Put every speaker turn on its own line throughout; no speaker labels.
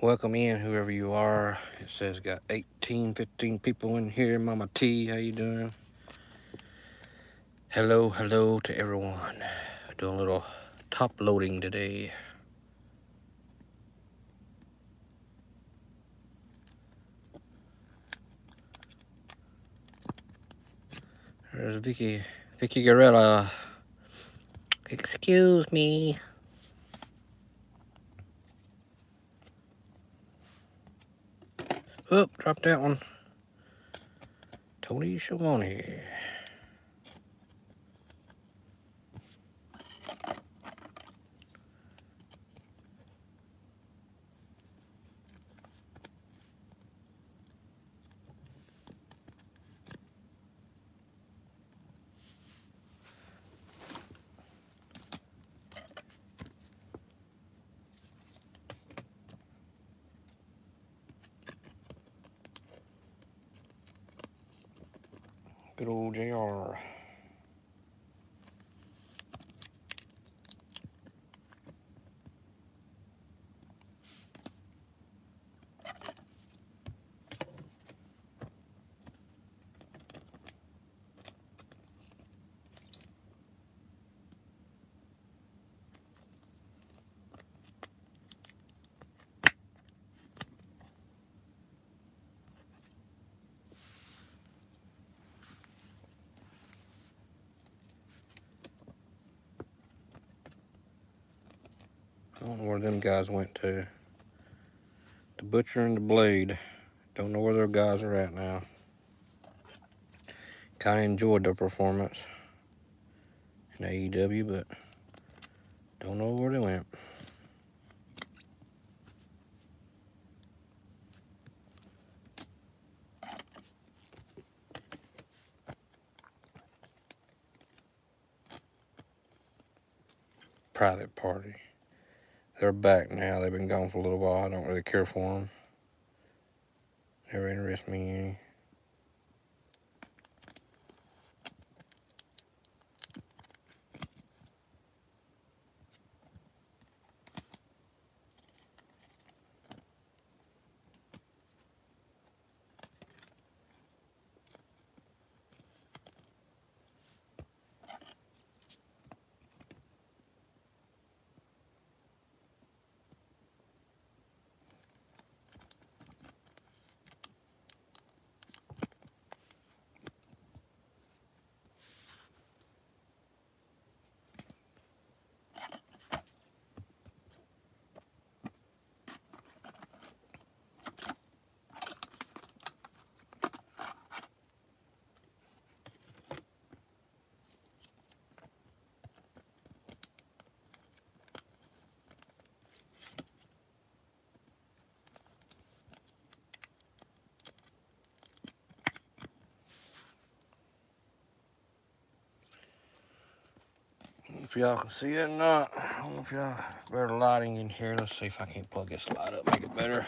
Welcome in, whoever you are. It says got 18, 15 people in here. Mama T, how you doing? Hello, hello to everyone. Doing a little top loading today. There's Vicky Guerrera. Excuse me. Oop, dropped that one. Tony Schiavone. Good old JR. I don't know where them guys went to. The Butcher and the Blade. Don't know where their guys are at now. Kind of enjoyed their performance in AEW, but don't know where they went. Private Party. They're back now. They've been gone for a little while. I don't really care for them. Never interest me any. If y'all can see it or not, I don't know if y'all better lighting in here. Let's see if I can't plug this light up, make it better.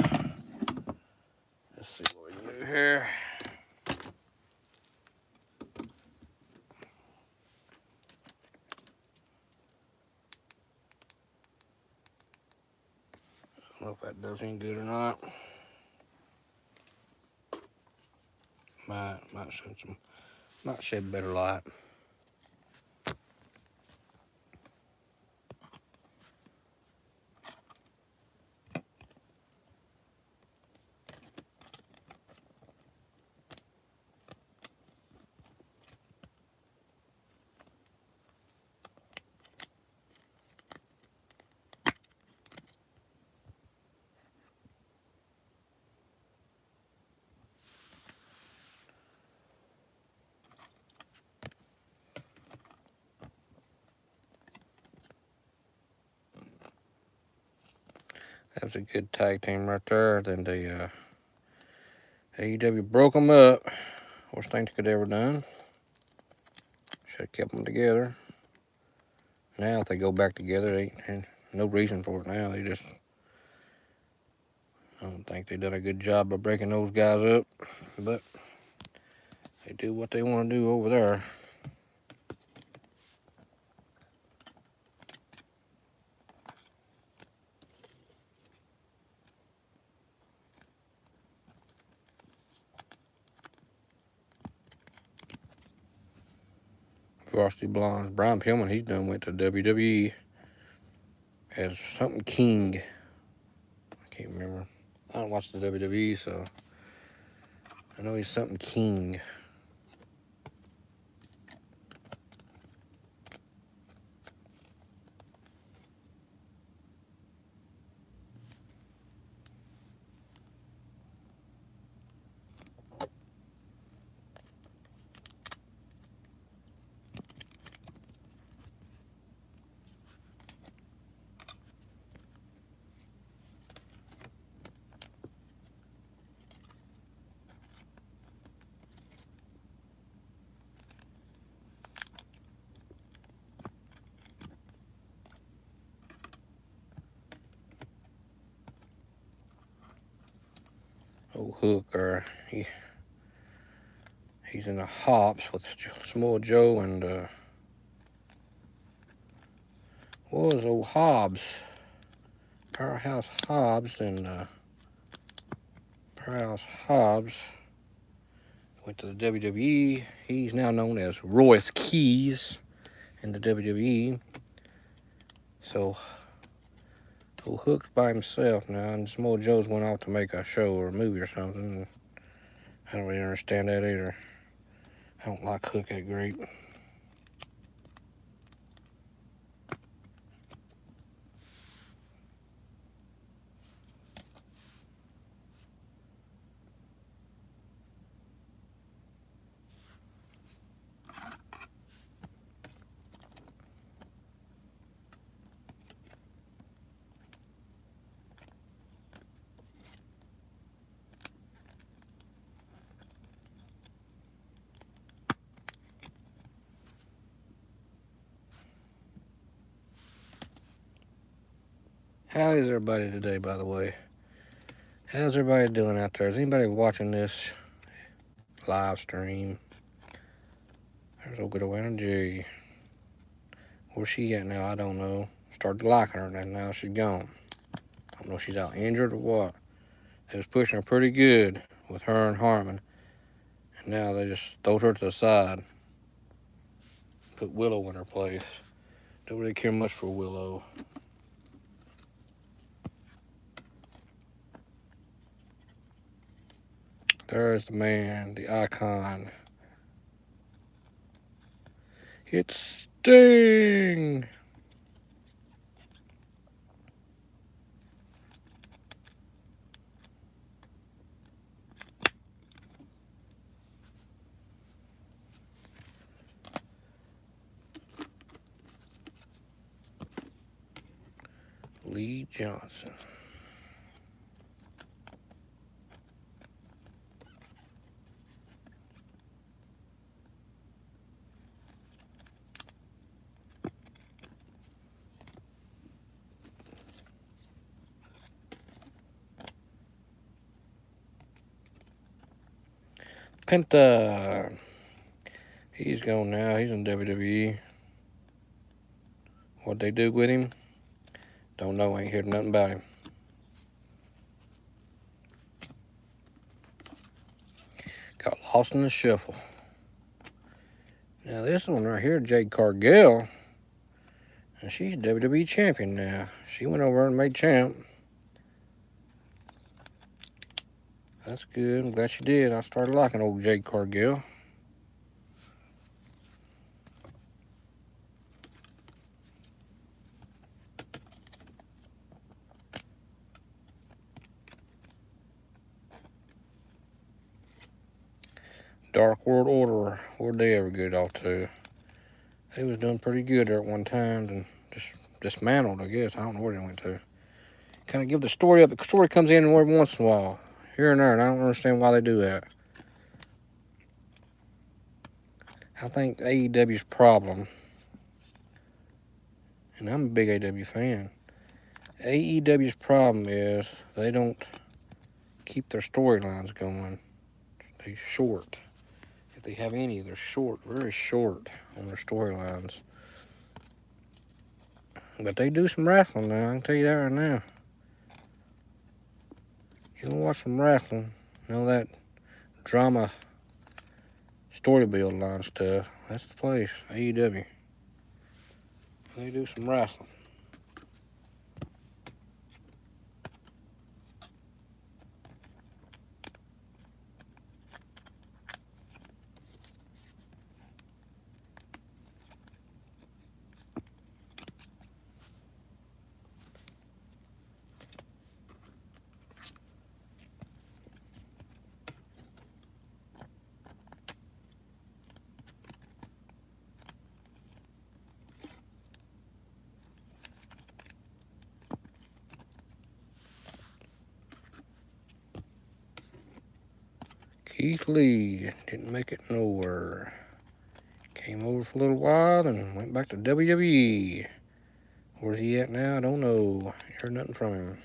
Let's see what we can do here. I don't know if that does any good or not. Might shed better light. That was a good tag team right there. Then the AEW broke them up. Worst thing they could ever done. Should have kept them together. Now if they go back together, ain't no reason for it now. I don't think they done a good job of breaking those guys up, but they do what they want to do over there. Varsity Blondes. Brian Pillman, he's done went to WWE as something King. I can't remember. I don't watch the WWE, so I know he's something King. Old Hook, or he's in the Hops with Samoa Joe and what was old Hobbs? Powerhouse Hobbs and Powerhouse Hobbs went to the WWE. He's now known as Royce Keys in the WWE. So old Hook's by himself now, and Samoa Joe's went off to make a show or a movie or something. I don't really understand that either. I don't like Hook that great. How is everybody today, by the way? How's everybody doing out there? Is anybody watching this live stream? There's old good old Anna G. Where's she at now? I don't know. Started liking her, and now she's gone. I don't know if she's out injured or what. They was pushing her pretty good with her and Harmon. And now they just throwed her to the side. Put Willow in her place. Don't really care much for Willow. There's the man, the icon. It's Sting! Lee Johnson. Penta. He's gone now. He's in WWE. What they do with him? Don't know. Ain't heard nothing about him. Got lost in the shuffle. Now this one right here, Jade Cargill. And she's WWE champion now. She went over and made champ. That's good. I'm glad she did. I started liking old Jade Cargill. Dark World Order. Where'd they ever get off to? They was doing pretty good there at one time and just dismantled, I guess. I don't know where they went to. Kind of give the story up. The story comes in every once in a while. Here and there, and I don't understand why they do that. I think AEW's problem, and I'm a big AEW fan, AEW's problem is they don't keep their storylines going. They're short. If they have any, they're short, very short on their storylines. But they do some wrestling now, I can tell you that right now. You don't watch some wrestling, you know that drama story build line stuff. That's the place, AEW. They do some wrestling. Keith Lee didn't make it nowhere. Came over for a little while and went back to WWE. Where's he at now? I don't know. Heard nothing from him.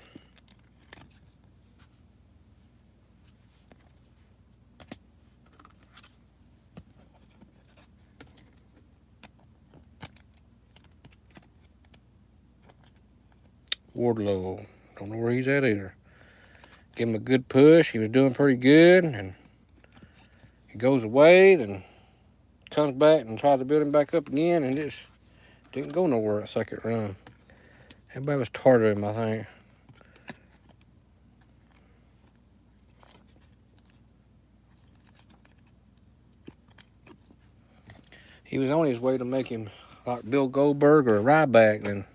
Wardlow. Don't know where he's at either. Give him a good push. He was doing pretty good. And he goes away, then comes back and tries to build him back up again. And just didn't go nowhere at second run. Everybody was tired of him, I think. He was on his way to make him like Bill Goldberg or Ryback. Then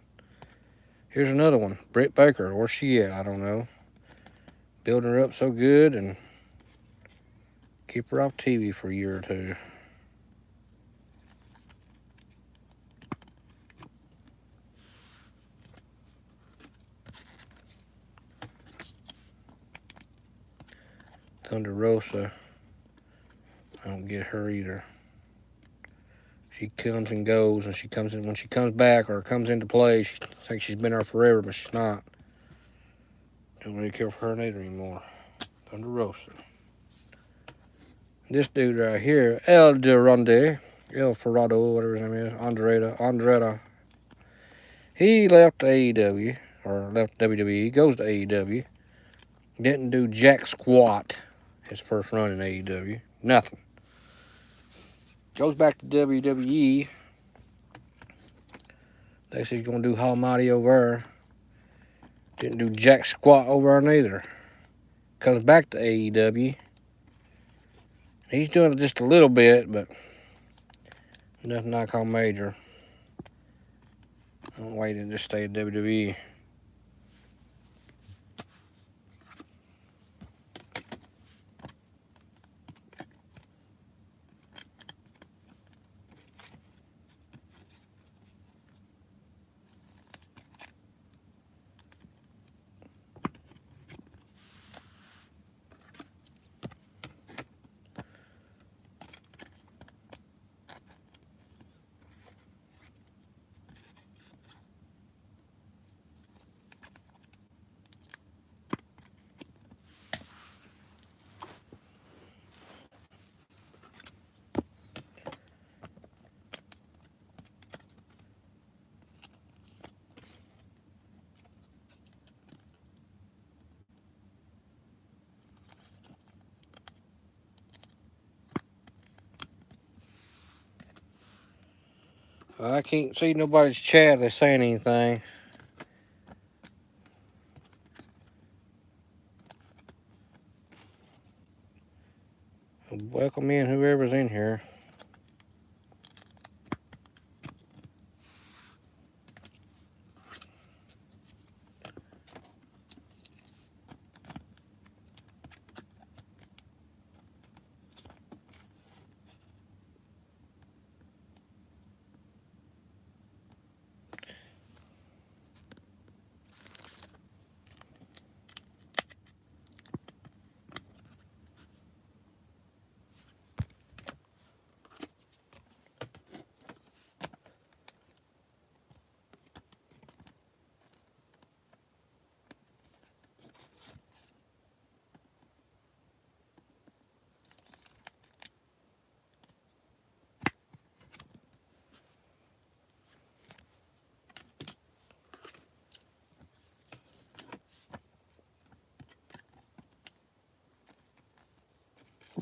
here's another one. Britt Baker. Where's she at? I don't know. Building her up so good and keep her off TV for a year or two. Thunder Rosa. I don't get her either. She comes and goes, and she comes in when she comes back or comes into play. She thinks she's been there forever, but she's not. Don't really care for her neither anymore. Thunder Rosa. This dude right here, El Ferrado, whatever his name is, Andretta. He left AEW, or left WWE, goes to AEW. Didn't do jack squat his first run in AEW. Nothing. Goes back to WWE. They said he's going to do Almighty over there. Didn't do jack squat over there neither. Comes back to AEW. He's doing it just a little bit, but nothing I call major. I'm waiting to just stay at WWE. I can't see nobody's chat that's saying anything. Welcome in whoever's in here.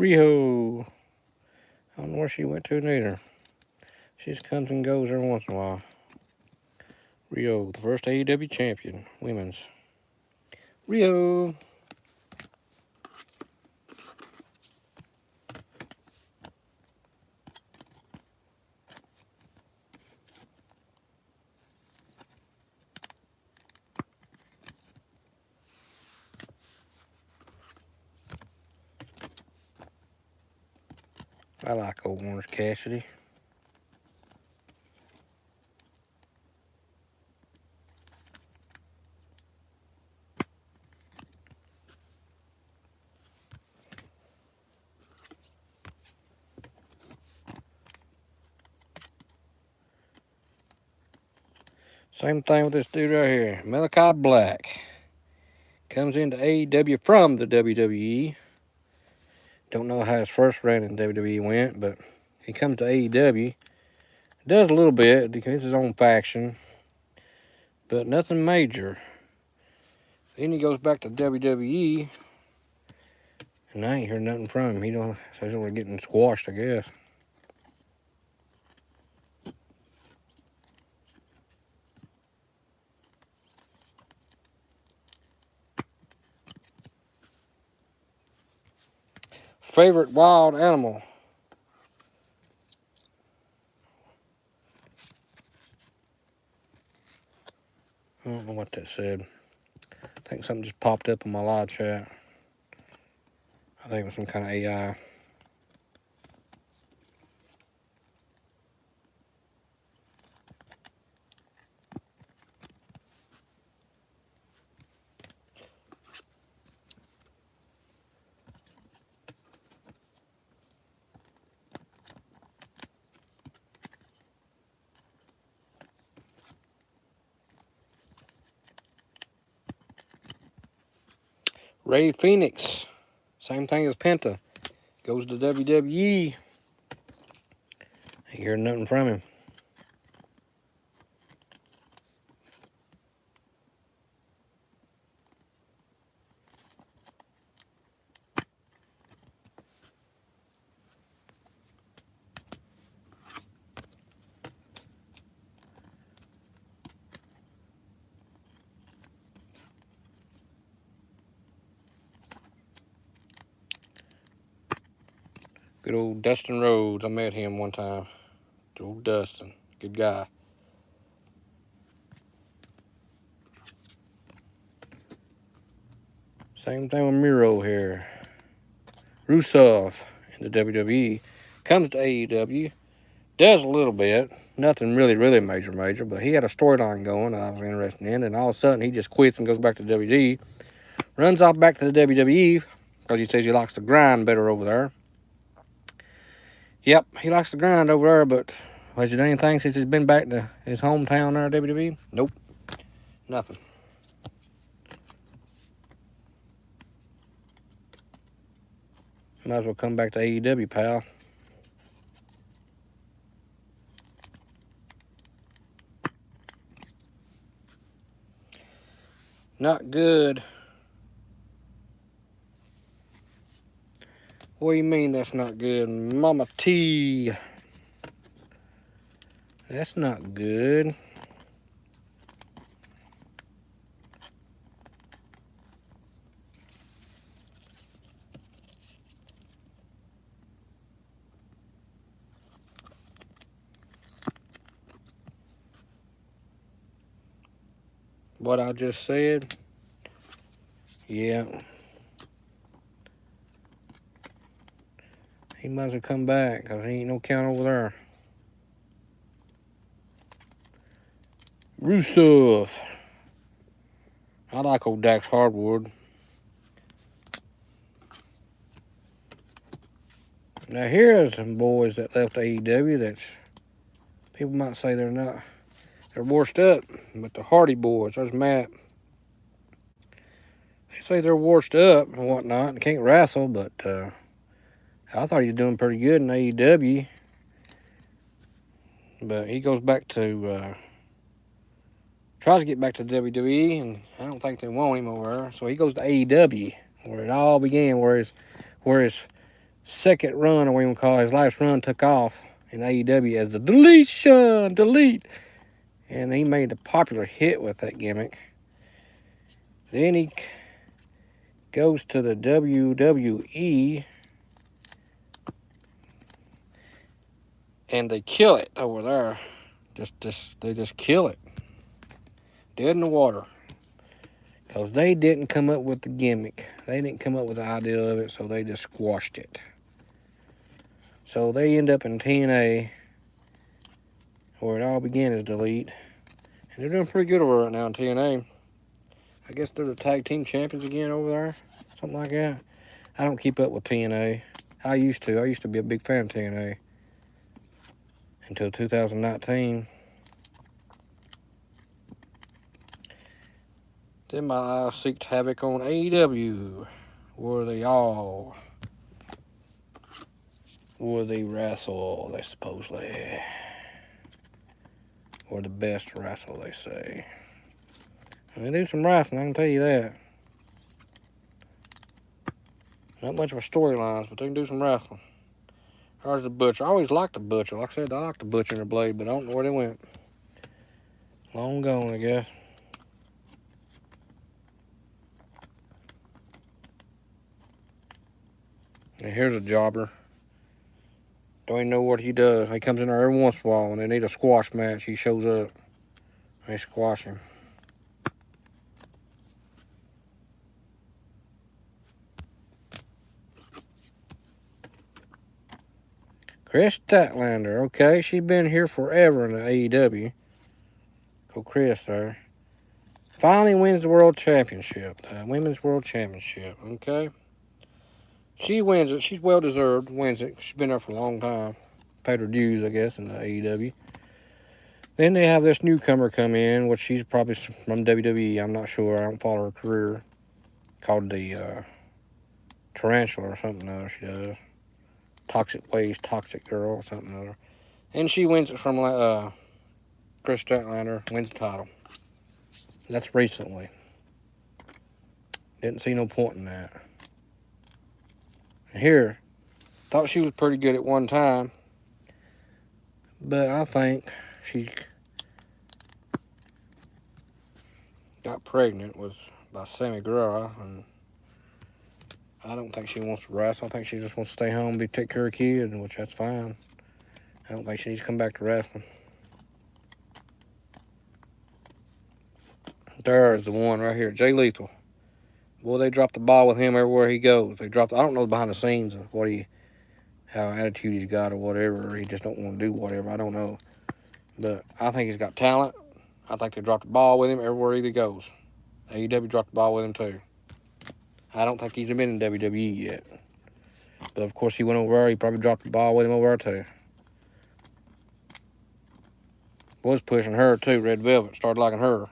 Riho. I don't know where she went to neither. She just comes and goes every once in a while. Rio, the first AEW champion, women's. Rio. I like old Orange Cassidy. Same thing with this dude right here, Malachi Black. Comes into AEW from the WWE. Don't know how his first run in WWE went, but he comes to AEW. Does a little bit, it's his own faction, but nothing major. Then he goes back to WWE, and I ain't heard nothing from him. He don't says we're getting squashed, I guess. Favorite wild animal? I don't know what that said. I think something just popped up in my live chat. I think it was some kind of AI. Ray Phoenix, same thing as Penta. Goes to WWE. Ain't heard nothing from him. Good old Dustin Rhodes. I met him one time. Good old Dustin. Good guy. Same thing with Miro here. Rusev in the WWE. Comes to AEW. Does a little bit. Nothing really major, but he had a storyline going that I was interested in, and all of a sudden he just quits and goes back to WWE. Runs off back to the WWE because he says he likes to grind better over there. Yep, he likes to grind over there, but has he done anything since he's been back to his hometown there at WWE? Nope. Nothing. Might as well come back to AEW, pal. Not good. What do you mean that's not good? Mama T. That's not good. What I just said? Yeah. He might as well come back because he ain't no count over there. Rusev. I like old Dax Hardwood. Now here are some boys that left AEW that's people might say they're washed up, but the Hardy Boys. There's Matt. They say they're washed up and whatnot and can't wrestle, but I thought he was doing pretty good in AEW. But he goes back to tries to get back to WWE, and I don't think they want him over there. So he goes to AEW, where it all began, where his second run, or what you call it, his last run, took off in AEW as the delete. And he made a popular hit with that gimmick. Then he goes to the WWE, and they kill it over there. They just kill it. Dead in the water. Because they didn't come up with the gimmick. They didn't come up with the idea of it, so they just squashed it. So they end up in TNA, where it all began as Delete. And they're doing pretty good over right now in TNA. I guess they're the tag team champions again over there. Something like that. I don't keep up with TNA. I used to. I used to be a big fan of TNA. Until 2019. Then my eyes seeked havoc on AEW, where they wrestle, they supposedly. Or the best wrestle, they say. And they do some wrestling, I can tell you that. Not much of a storylines, but they can do some wrestling. There's the Butcher. I always liked the Butcher. Like I said, I like the Butcher and the Blade, but I don't know where they went. Long gone, I guess. And here's a jobber. Don't even know what he does. He comes in there every once in a while when they need a squash match. He shows up. They squash him. Chris Statlander. Okay, she's been here forever in the AEW. Go Chris there. Finally wins the World Championship. Women's World Championship. Okay. She wins it. She's well deserved. Wins it. She's been there for a long time. Paid her dues, I guess, in the AEW. Then they have this newcomer come in, which she's probably from WWE. I'm not sure. I don't follow her career. Called the Tarantula or something or other she does. Toxic Waste, Toxic Girl or something or other. And she wins it from Chris Statlander. Wins the title. That's recently. Didn't see no point in that. And here, thought she was pretty good at one time. But I think she got pregnant by Sammy Guerrero, and I don't think she wants to wrestle. I think she just wants to stay home and take care of kids, which that's fine. I don't think she needs to come back to wrestling. There's the one right here, Jay Lethal. Boy, they drop the ball with him everywhere he goes. I don't know behind the scenes of how attitude he's got or whatever. Or he just don't want to do whatever. I don't know. But I think he's got talent. I think they dropped the ball with him everywhere he goes. AEW dropped the ball with him too. I don't think he's been in WWE yet. But of course he went over there. He probably dropped the ball with him over there too. Was pushing her too, Red Velvet. Started liking her.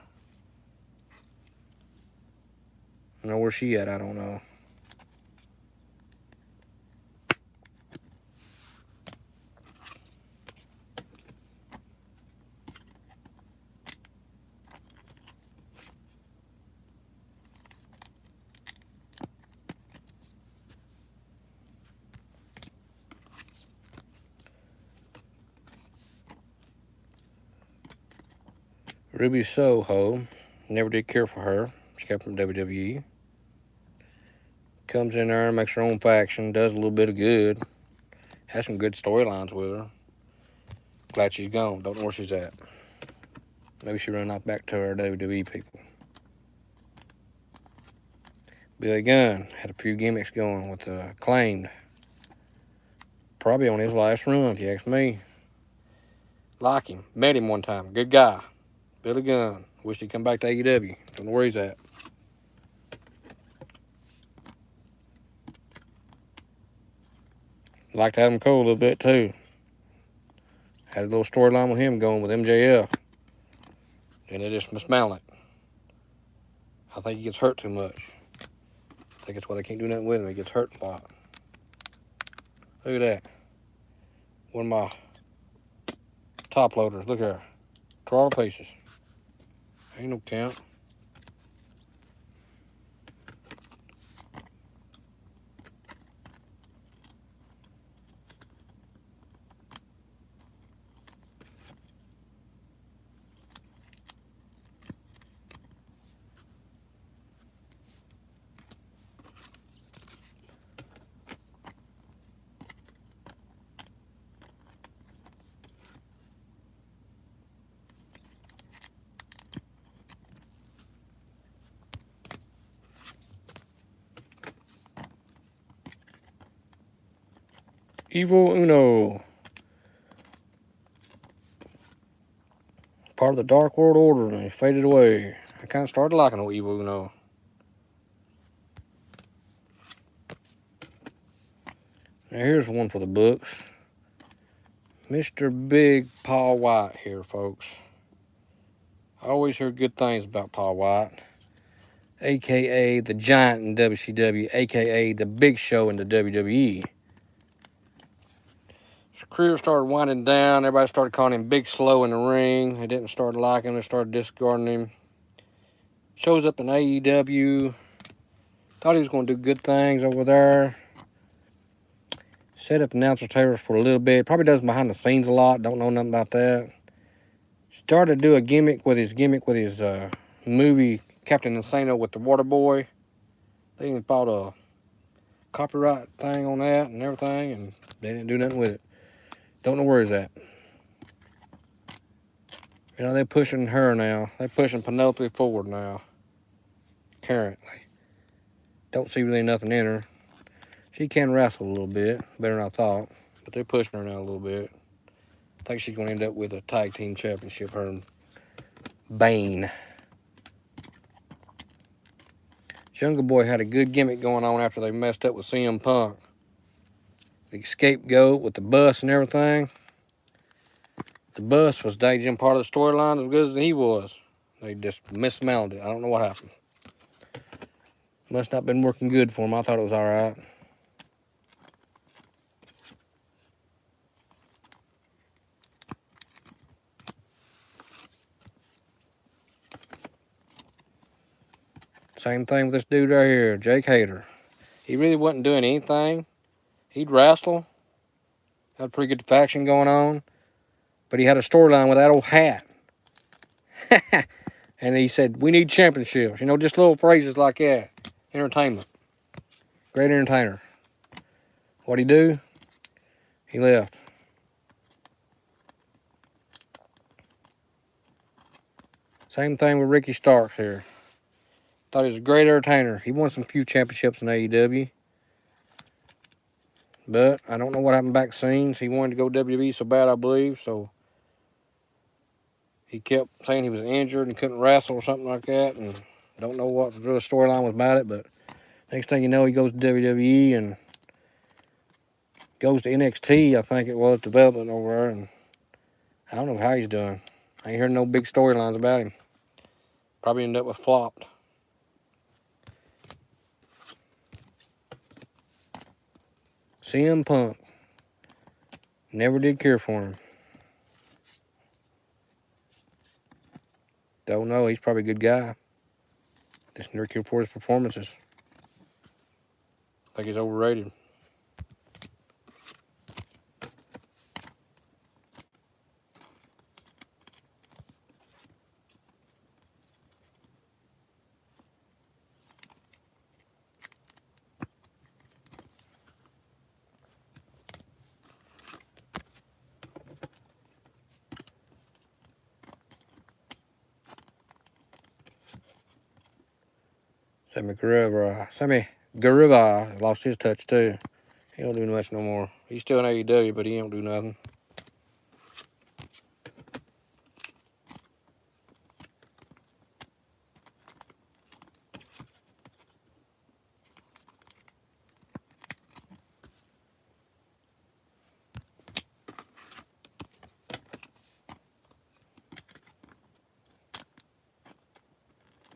I know where she at, I don't know. Ruby Soho. Never did care for her. She came from WWE. Comes in there, makes her own faction, does a little bit of good. Has some good storylines with her. Glad she's gone. Don't know where she's at. Maybe she run off back to her WWE people. Billy Gunn had a few gimmicks going with Acclaimed. Probably on his last run, if you ask me. Like him. Met him one time. Good guy. Billy Gunn. Wish he'd come back to AEW. Don't know where he's at. Liked Adam Cole a little bit too. Had a little storyline with him going with MJF. And they just mismount it. I think he gets hurt too much. I think that's why they can't do nothing with him. He gets hurt a lot. Look at that. One of my top loaders. Look here. Tore to pieces. Ain't no count. Evil Uno. Part of the Dark World Order, and he faded away. I kind of started liking old Evil Uno. Now here's one for the books. Mr. Big Paul White here, folks. I always hear good things about Paul White, a.k.a. the Giant in WCW, a.k.a. the Big Show in the WWE. His career started winding down. Everybody started calling him Big Slow in the ring. They didn't start liking him. They started discarding him. Shows up in AEW. Thought he was going to do good things over there. Set up announcer table for a little bit. Probably does behind the scenes a lot. Don't know nothing about that. Started to do a gimmick with his movie Captain Insano with the Water Boy. They even bought a copyright thing on that and everything, and they didn't do nothing with it. Don't know where he's at. You know, they're pushing her now. They're pushing Penelope forward now. Currently. Don't see really nothing in her. She can wrestle a little bit, better than I thought. But they're pushing her now a little bit. I think she's going to end up with a tag team championship, her and Bane. Jungle Boy had a good gimmick going on after they messed up with CM Punk. The scapegoat with the bus and everything. The bus was Dayjim part of the storyline as good as he was. They just mismounted it. I don't know what happened. Must not have been working good for him. I thought it was all right. Same thing with this dude right here, Jake Hader. He really wasn't doing anything. He'd wrestle. Had a pretty good faction going on. But he had a storyline with that old hat. And he said, we need championships. You know, just little phrases like that. Entertainment. Great entertainer. What'd he do? He left. Same thing with Ricky Starks here. Thought he was a great entertainer. He won some few championships in AEW. But I don't know what happened back scenes. He wanted to go WWE so bad, I believe. So he kept saying he was injured and couldn't wrestle or something like that. And don't know what the real storyline was about it. But next thing you know, he goes to WWE and goes to NXT, I think it was, development over there. And I don't know how he's doing. I ain't heard no big storylines about him. Probably ended up with flopped. CM Punk. Never did care for him. Don't know. He's probably a good guy. Just never cared for his performances. I think he's overrated. Sammy Guevara lost his touch too. He don't do much no more. He's still in AEW, but he don't do nothing.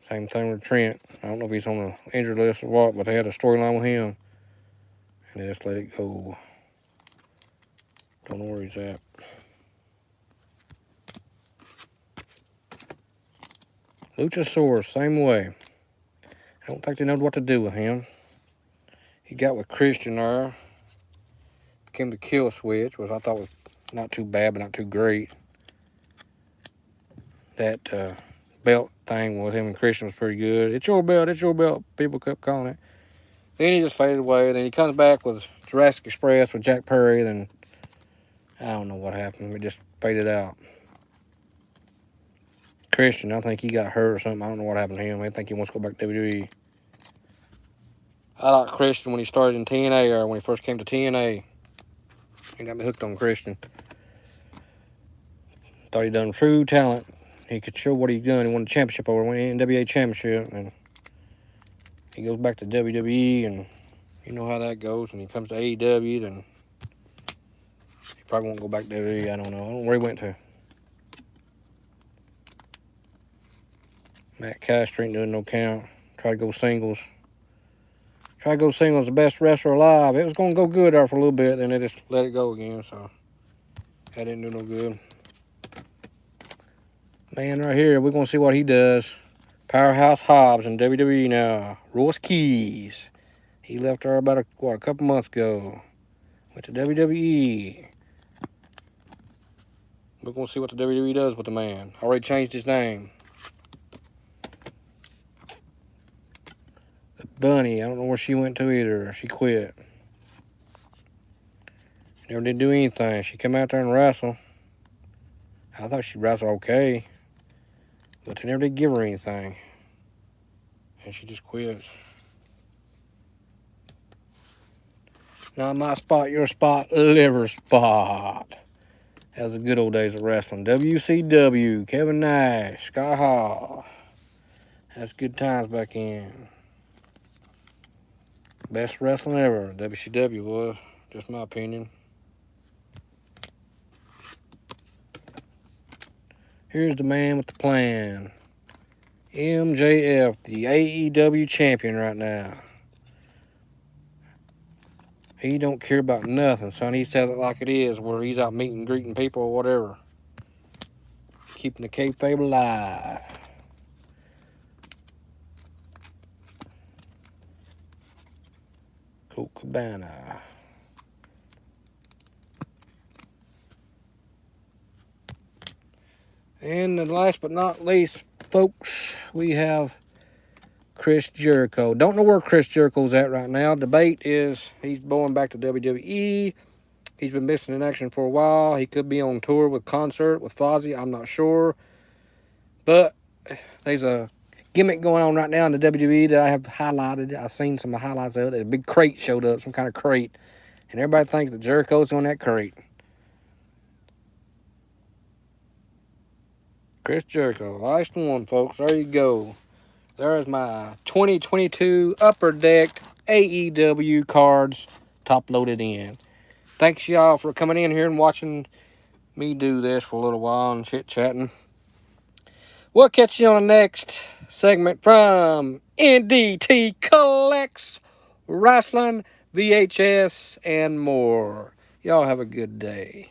Same thing with Trent. I don't know if he's on the injured list or what, but they had a storyline with him. And they just let it go. Don't know where he's at. Luchasaurus, same way. I don't think they know what to do with him. He got with Christian there. Became the kill switch, which I thought was not too bad, but not too great. That belt thing with him and Christian was pretty good. It's your belt, people kept calling it. Then he just faded away. Then he comes back with Jurassic Express with Jack Perry. Then I don't know what happened. It just faded out. Christian, I think he got hurt or something. I don't know what happened to him. I think he wants to go back to WWE. I like Christian when he started in TNA or when he first came to TNA. He got me hooked on Christian. Thought he done true talent. He could show what he done. He won the championship over, won the NWA championship, and he goes back to WWE, and you know how that goes. When he comes to AEW, then he probably won't go back to WWE. I don't know where he went to. Matt Castro ain't doing no count. Try to go singles. The best wrestler alive. It was going to go good there for a little bit, then they just let it go again, so that didn't do no good. Man, right here, we're going to see what he does. Powerhouse Hobbs in WWE now. Royce Keys. He left there about a couple months ago. Went to WWE. We're going to see what the WWE does with the man. Already changed his name. The Bunny, I don't know where she went to either. She quit. Never did do anything. She came out there and wrestled. I thought she'd wrestle okay. But they never did give her anything. And she just quits. Not my spot, your spot, liver spot. That was the good old days of wrestling. WCW, Kevin Nash, Scott Hall. That's good times back in. Best wrestling ever, WCW was. Just my opinion. Here's the man with the plan. MJF, the AEW champion right now. He don't care about nothing, son. He says it like it is, where he's out meeting, greeting people or whatever. Keeping the kayfabe alive. Colt Cabana. And last but not least, folks, we have Chris Jericho. Don't know where Chris Jericho's at right now. Debate is he's going back to WWE. He's been missing in action for a while. He could be on tour with concert with Fozzy. I'm not sure. But there's a gimmick going on right now in the WWE that I have highlighted. I've seen some highlights of it. A big crate showed up, some kind of crate. And everybody thinks that Jericho's on that crate. Chris Jericho, last one, folks. There you go. There's my 2022 Upper Deck AEW cards top loaded in. Thanks y'all for coming in here and watching me do this for a little while and chit-chatting. We'll catch you on the next segment from NDT Collects, Wrestling, VHS, and more. Y'all have a good day.